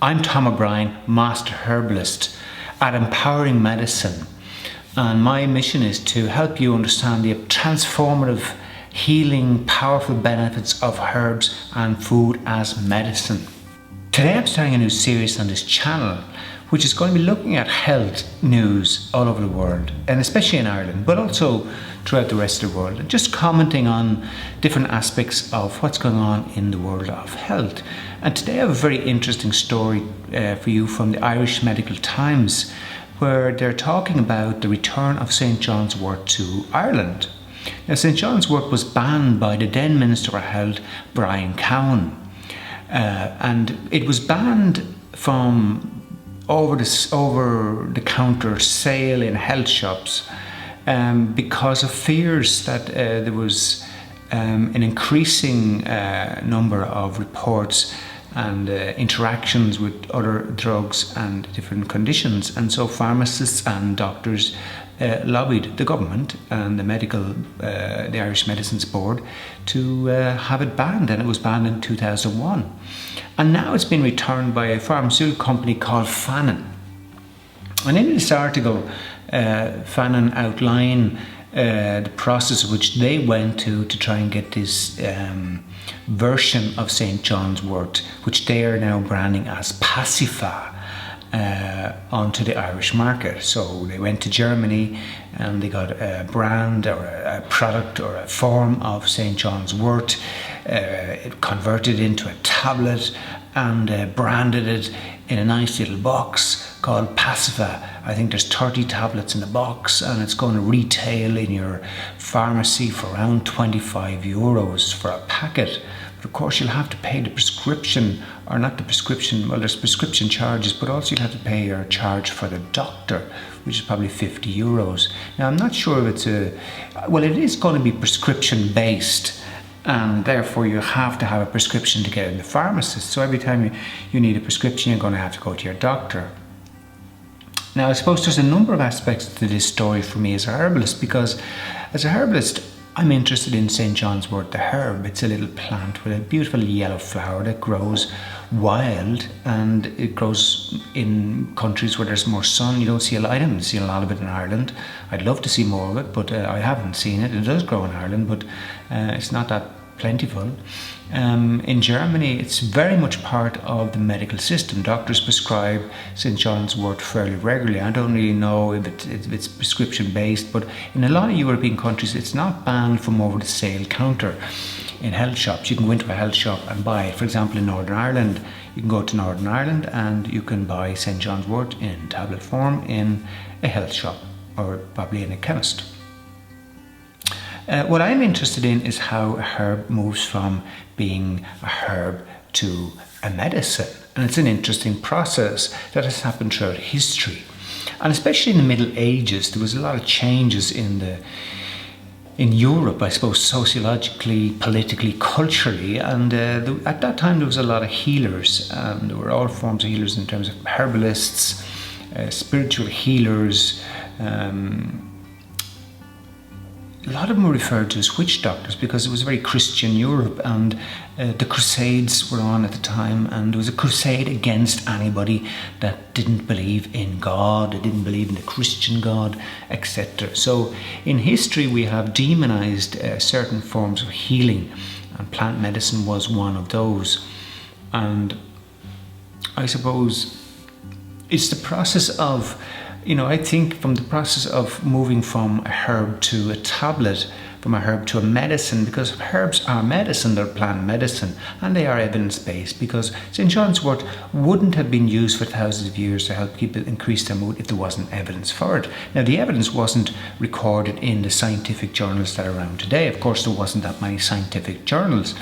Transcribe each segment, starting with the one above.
I'm Tom O'Brien, Master Herbalist at Empowering Medicine, and my mission is to help you understand the transformative, healing, powerful benefits of herbs and food as medicine. Today I'm starting a new series on this channel, which is going to be looking at health news all over the world, and especially in Ireland, but also throughout the rest of the world, and just commenting on different aspects of what's going on in the world of health. And today I have a very interesting story for you from the Irish Medical Times, where they're talking about the return of St. Johns Wort to Ireland. Now, St. Johns Wort was banned by the then Minister of Health, Brian Cowan, and it was banned from over-the-counter sale in health shops because of fears that there was an increasing number of reports and interactions with other drugs and different conditions, and so pharmacists and doctors lobbied the government and the Irish Medicines Board to have it banned, and it was banned in 2001. And now it's been returned by a pharmaceutical company called Pharma. And in this article, Pharma outline the process which they went to try and get this version of St. Johns Wort, which they are now branding as Pacifa, onto the Irish market. So they went to Germany and they got a brand or a product or a form of St. Johns Wort, converted into a tablet and branded it in a nice little box called Pacifa. I think there's 30 tablets in the box, and it's going to retail in your pharmacy for around €25 for a packet. But of course you'll have to pay the prescription, or not the prescription, well, there's prescription charges, but also you'll have to pay your charge for the doctor, which is probably €50. Now I'm not sure if it is going to be prescription based, and therefore you have to have a prescription to get in the pharmacist. So every time you need a prescription, you're going to have to go to your doctor. Now I suppose there's a number of aspects to this story for me as a herbalist, because as a herbalist I'm interested in St. Johns Wort, the herb. It's a little plant with a beautiful yellow flower that grows wild, and it grows in countries where there's more sun. You don't see a lot. I haven't seen a lot of it in Ireland. I'd love to see more of it, but I haven't seen it. It does grow in Ireland, but it's not that plentiful. In Germany, it's very much part of the medical system. Doctors prescribe St. Johns Wort fairly regularly. I don't really know if it's prescription based, but in a lot of European countries, it's not banned from over the sale counter in health shops. You can go into a health shop and buy it. For example, in Northern Ireland, you can go to Northern Ireland and you can buy St. Johns Wort in tablet form in a health shop, or probably in a chemist. What I'm interested in is how a herb moves from being a herb to a medicine. And it's an interesting process that has happened throughout history. And especially in the Middle Ages, there was a lot of changes in Europe, I suppose, sociologically, politically, culturally. And at that time, there was a lot of healers. There were all forms of healers in terms of herbalists, spiritual healers. A lot of them were referred to as witch doctors because it was a very Christian Europe, and the Crusades were on at the time, and there was a crusade against anybody that didn't believe in God, that didn't believe in the Christian God, etc. So in history we have demonized certain forms of healing, and plant medicine was one of those. And I suppose it's the process of, I think from the process of moving from a herb to a tablet, from a herb to a medicine, because herbs are medicine, they're plant medicine, and they are evidence-based, because St. Johns Wort wouldn't have been used for thousands of years to help people increase their mood if there wasn't evidence for it. Now, the evidence wasn't recorded in the scientific journals that are around today. Of course, there wasn't that many scientific journals,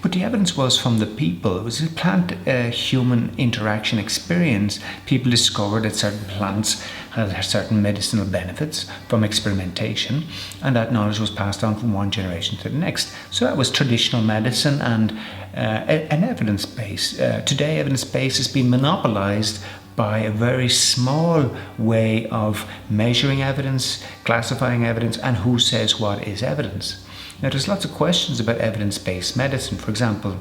but the evidence was from the people. It was a plant-human interaction experience. People discovered that certain plants had certain medicinal benefits from experimentation, and that knowledge was passed on from one generation to the next. So that was traditional medicine and an evidence base. Today, evidence base has been monopolized by a very small way of measuring evidence, classifying evidence, and who says what is evidence. Now, there's lots of questions about evidence-based medicine. For example,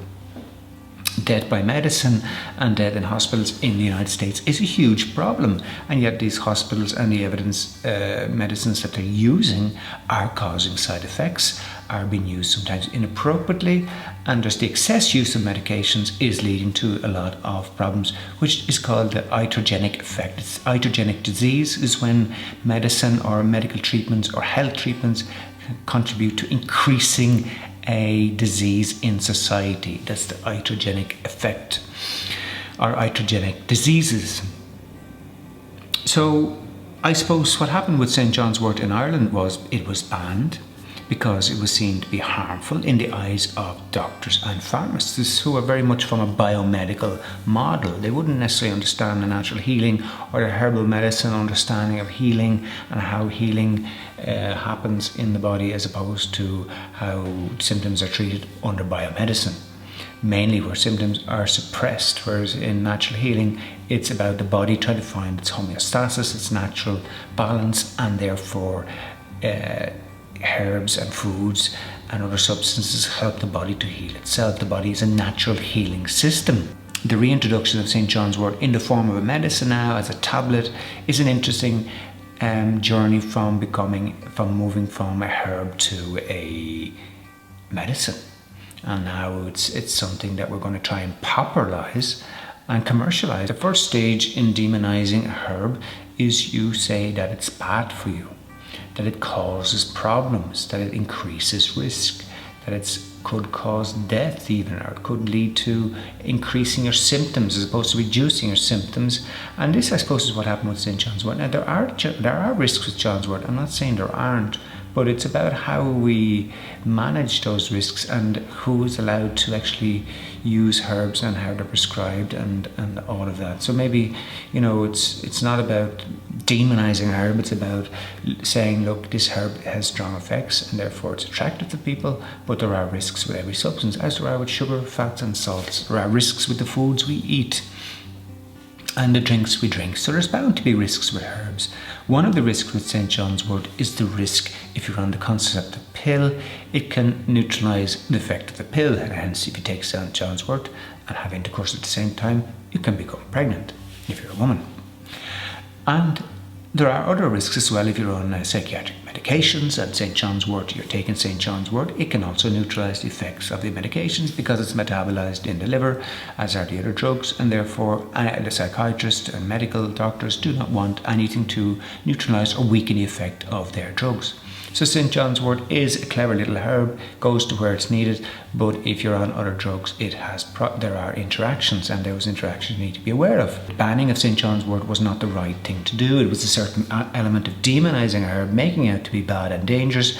Death by medicine and death in hospitals in the United States is a huge problem, and yet these hospitals and the evidence medicines that they're using are causing side effects, are being used sometimes inappropriately, and just the excess use of medications is leading to a lot of problems, which is called the iatrogenic effect. It's iatrogenic disease is when medicine or medical treatments or health treatments contribute to increasing a disease in society. That's the iatrogenic effect, or iatrogenic diseases. So I suppose what happened with St. Johns Wort in Ireland was it was banned because it was seen to be harmful in the eyes of doctors and pharmacists who are very much from a biomedical model. They wouldn't necessarily understand the natural healing or the herbal medicine understanding of healing and how healing happens in the body, as opposed to how symptoms are treated under biomedicine, mainly where symptoms are suppressed, whereas in natural healing it's about the body trying to find its homeostasis, its natural balance, and therefore herbs and foods and other substances help the body to heal itself. The body is a natural healing system. The reintroduction of St. John's Wort in the form of a medicine now as a tablet is an interesting journey from moving from a herb to a medicine. And now it's something that we're going to try and popularize and commercialize. The first stage in demonizing a herb is you say that it's bad for you, that it causes problems, that it increases risk, that it could cause death even, or it could lead to increasing your symptoms as opposed to reducing your symptoms. And this, I suppose, is what happened with St. John's Wort. Now, there are risks with John's Wort. I'm not saying there aren't, but it's about how we manage those risks and who is allowed to actually use herbs and how they're prescribed and all of that. So maybe, it's not about demonizing a herb, it's about saying, look, this herb has strong effects and therefore it's attractive to people, but there are risks with every substance, as there are with sugar, fats and salts. There are risks with the foods we eat and the drinks we drink. So there's bound to be risks with herbs. One of the risks with St. John's Wort is the risk if you're on the contraceptive pill, it can neutralize the effect of the pill, and hence if you take St. John's Wort and have intercourse at the same time, you can become pregnant if you're a woman. And there are other risks as well if you're on psychiatric medications and St. John's Wort, you're taking St. John's Wort, it can also neutralize the effects of the medications because it's metabolized in the liver, as are the other drugs, and therefore the psychiatrists and medical doctors do not want anything to neutralize or weaken the effect of their drugs. So St. John's Wort is a clever little herb, goes to where it's needed, but if you're on other drugs, there are interactions, and those interactions you need to be aware of. Banning of St. John's Wort was not the right thing to do. It was a certain element of demonizing a herb, making it out to be bad and dangerous.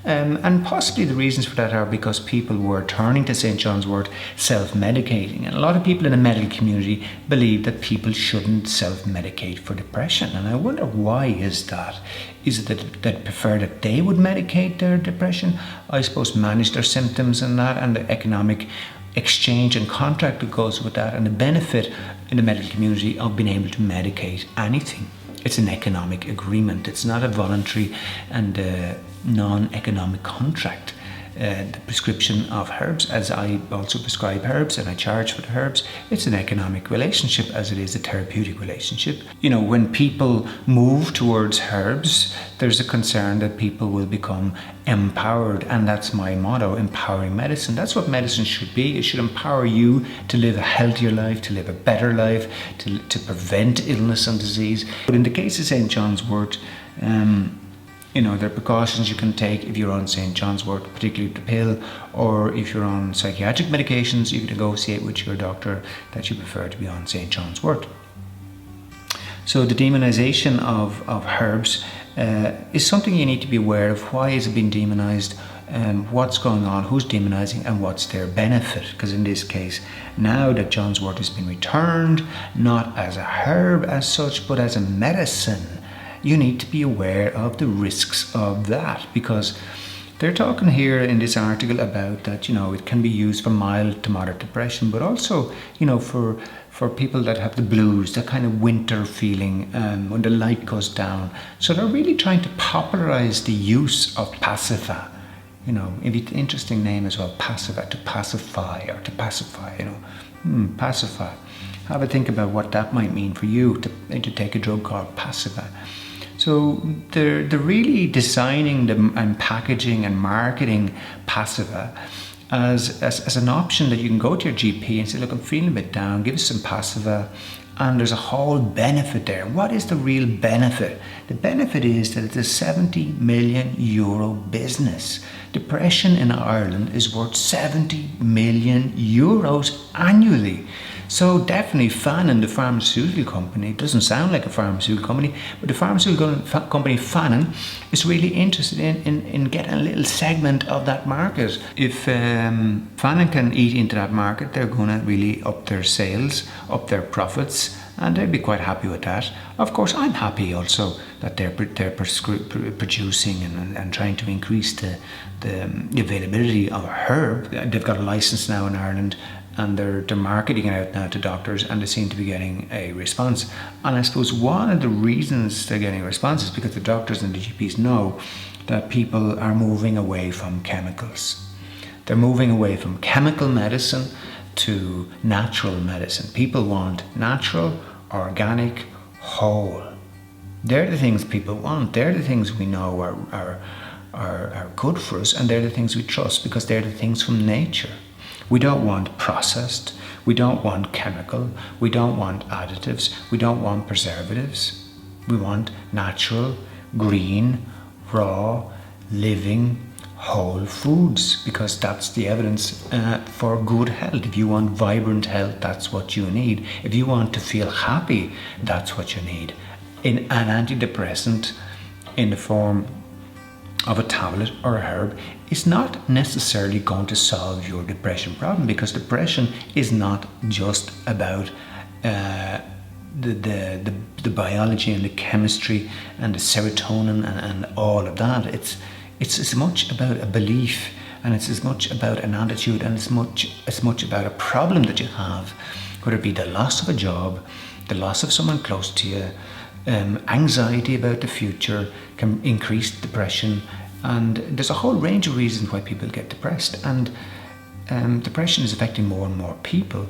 And possibly the reasons for that are because people were turning to St. John's Wort self-medicating. And a lot of people in the medical community believe that people shouldn't self-medicate for depression. And I wonder, why is that? Is it that they prefer that they would medicate their depression? I suppose manage their symptoms and that, and the economic exchange and contract that goes with that, and the benefit in the medical community of being able to medicate anything. It's an economic agreement. It's not a voluntary and non-economic contract. The prescription of herbs, as I also prescribe herbs and I charge for the herbs, it's an economic relationship as it is a therapeutic relationship. When people move towards herbs, there's a concern that people will become empowered, and that's my motto, empowering medicine. That's what medicine should be. It should empower you to live a healthier life, to live a better life, to prevent illness and disease. But in the case of St. John's Wort, there are precautions you can take if you're on St. John's Wort, particularly the pill, or if you're on psychiatric medications, you can negotiate with your doctor that you prefer to be on St. John's Wort. So the demonization of herbs is something you need to be aware of. Why is it being demonized? What's going on? Who's demonizing? And what's their benefit? Because in this case, now that John's Wort has been returned, not as a herb as such, but as a medicine, you need to be aware of the risks of that, because they're talking here in this article about that, it can be used for mild to moderate depression, but also, for people that have the blues, that kind of winter feeling when the light goes down. So they're really trying to popularize the use of Pacifa Interesting name as well, paciva, to pacify or to pacify, pacify. Have a think about what that might mean for you to take a drug called paciva. So they're really designing and packaging and marketing paciva as an option that you can go to your GP and say, look, I'm feeling a bit down, give us some paciva. And there's a whole benefit there. What is the real benefit? The benefit is that it's a 70 million euro business. Depression in Ireland is worth 70 million euros annually. So definitely Fanon, the pharmaceutical company, doesn't sound like a pharmaceutical company, but the pharmaceutical company Fanon is really interested in getting a little segment of that market. If Fanon can eat into that market, they're going to really up their sales, up their profits, and they'd be quite happy with that. Of course, I'm happy also that they're producing and trying to increase the availability of a herb. They've got a license now in Ireland, and they're marketing it out now to doctors, and they seem to be getting a response. And I suppose one of the reasons they're getting a response is because the doctors and the GPs know that people are moving away from chemicals. They're moving away from chemical medicine to natural medicine. People want natural, organic, whole. They're the things people want. They're the things we know are good for us, and they're the things we trust because they're the things from nature. We don't want processed, we don't want chemical, we don't want additives, we don't want preservatives. We want natural, green, raw, living, whole foods, because that's the evidence for good health. If you want vibrant health, that's what you need. If you want to feel happy, that's what you need. In an antidepressant in the form of a tablet or a herb is not necessarily going to solve your depression problem, because depression is not just about the biology and the chemistry and the serotonin and all of that. It's as much about a belief, and it's as much about an attitude, and as much about a problem that you have, whether it be the loss of a job, the loss of someone close to you. Anxiety about the future can increase depression, and there's a whole range of reasons why people get depressed, and depression is affecting more and more people,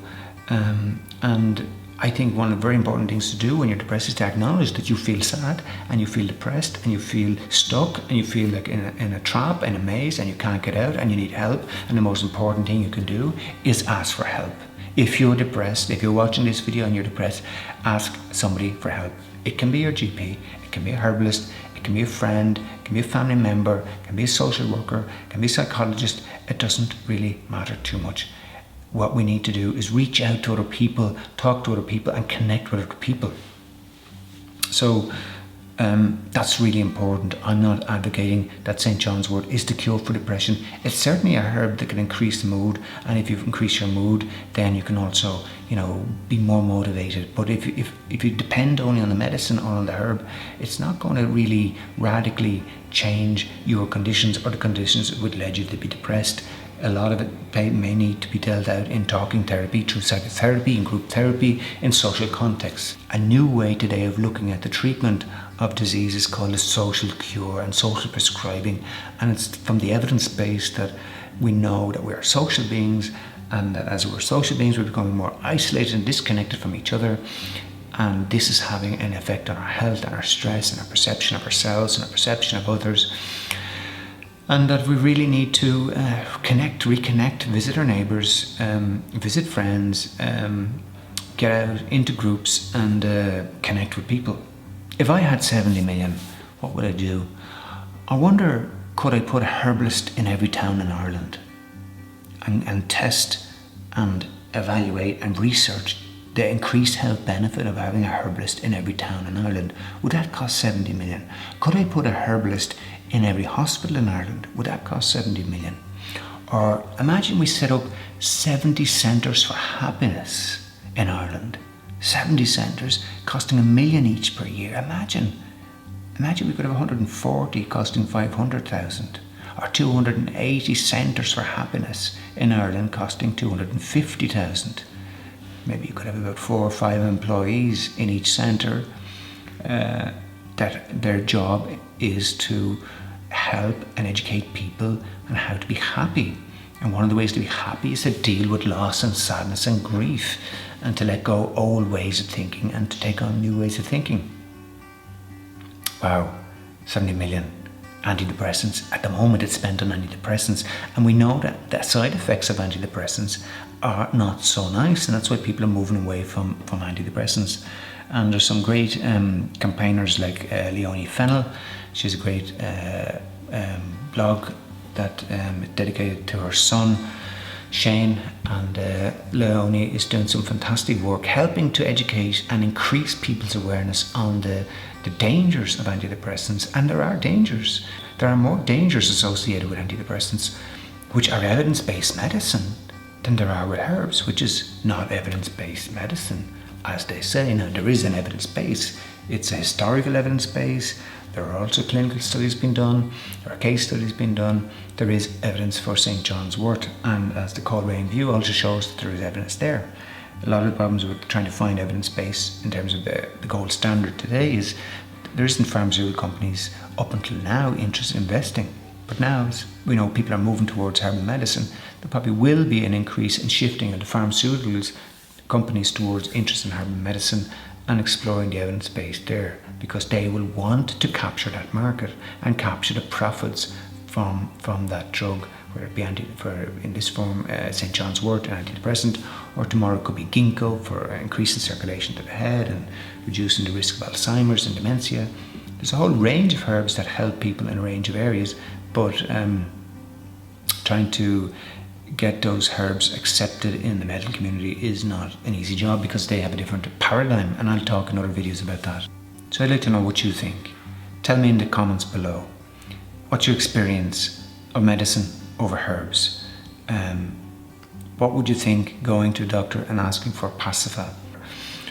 and I think one of the very important things to do when you're depressed is to acknowledge that you feel sad and you feel depressed and you feel stuck and you feel like in a trap, in a maze, and you can't get out and you need help. And the most important thing you can do is ask for help. If you're depressed, if you're watching this video and you're depressed, ask somebody for help. It can be your GP, it can be a herbalist, it can be a friend, it can be a family member, it can be a social worker, it can be a psychologist. It doesn't really matter too much. What we need to do is reach out to other people, talk to other people, and connect with other people. So that's really important. I'm not advocating that St. Johns Wort is the cure for depression. It's certainly a herb that can increase the mood, and if you increase your mood, then you can also, be more motivated. But if you depend only on the medicine or on the herb, it's not going to really radically change your conditions or the conditions that would lead you to be depressed. A lot of it may need to be dealt out in talking therapy, through psychotherapy, in group therapy, in social contexts. A new way today of looking at the treatment of disease is called a social cure and social prescribing, and it's from the evidence base that we know that we are social beings, and that as we're social beings, we're becoming more isolated and disconnected from each other, and this is having an effect on our health and our stress and our perception of ourselves and our perception of others. And that we really need to connect, reconnect, visit our neighbours, visit friends, get out into groups and connect with people. If I had 70 million, what would I do? I wonder, could I put a herbalist in every town in Ireland and test and evaluate and research the increased health benefit of having a herbalist in every town in Ireland? Would that cost 70 million? Could I put a herbalist in every hospital in Ireland? Would that cost 70 million? Or imagine we set up 70 centres for happiness in Ireland. 70 centres costing $1 million each per year. Imagine we could have 140 costing 500,000, or 280 centres for happiness in Ireland costing 250,000. Maybe you could have about 4 or 5 employees in each centre that their job is to help and educate people on how to be happy. And one of the ways to be happy is to deal with loss and sadness and grief, and to let go old ways of thinking and to take on new ways of thinking. Wow, 70 million antidepressants. At the moment it's spent on antidepressants, and we know that the side effects of antidepressants are not so nice, and that's why people are moving away from antidepressants. And there's some great campaigners like Leonie Fennell. She has a great blog that is dedicated to her son Shane, and Leonie is doing some fantastic work helping to educate and increase people's awareness on the dangers of antidepressants. And there are dangers. There are more dangers associated with antidepressants, which are evidence-based medicine, than there are with herbs, which is not evidence-based medicine, as they say. Now, there is an evidence base. It's a historical evidence base. There are also clinical studies being done. There are case studies being done. There is evidence for St. Johns Wort, and as the Coleraine View also shows that there is evidence there. A lot of the problems with trying to find evidence base in terms of the gold standard today is there isn't pharmaceutical companies up until now interested in investing. But now, as we know, people are moving towards herbal medicine. There probably will be an increase in shifting of the pharmaceuticals companies towards interest in herbal medicine and exploring the evidence base there, because they will want to capture that market and capture the profits from that drug, whether it be in this form St. John's Wort, an antidepressant, or tomorrow it could be ginkgo for increasing circulation to the head and reducing the risk of Alzheimer's and dementia. There's a whole range of herbs that help people in a range of areas, but trying to get those herbs accepted in the medical community is not an easy job, because they have a different paradigm, and I'll talk in other videos about that. So I'd like to know what you think. Tell me in the comments below. What's your experience of medicine over herbs? What would you think going to a doctor and asking for Pacifier?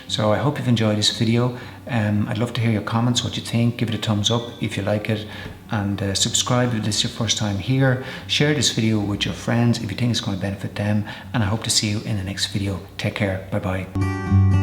So I hope you've enjoyed this video. I'd love to hear your comments, what you think. Give it a thumbs up if you like it, and subscribe if this is your first time here. Share this video with your friends if you think it's going to benefit them, and I hope to see you in the next video. Take care. Bye bye.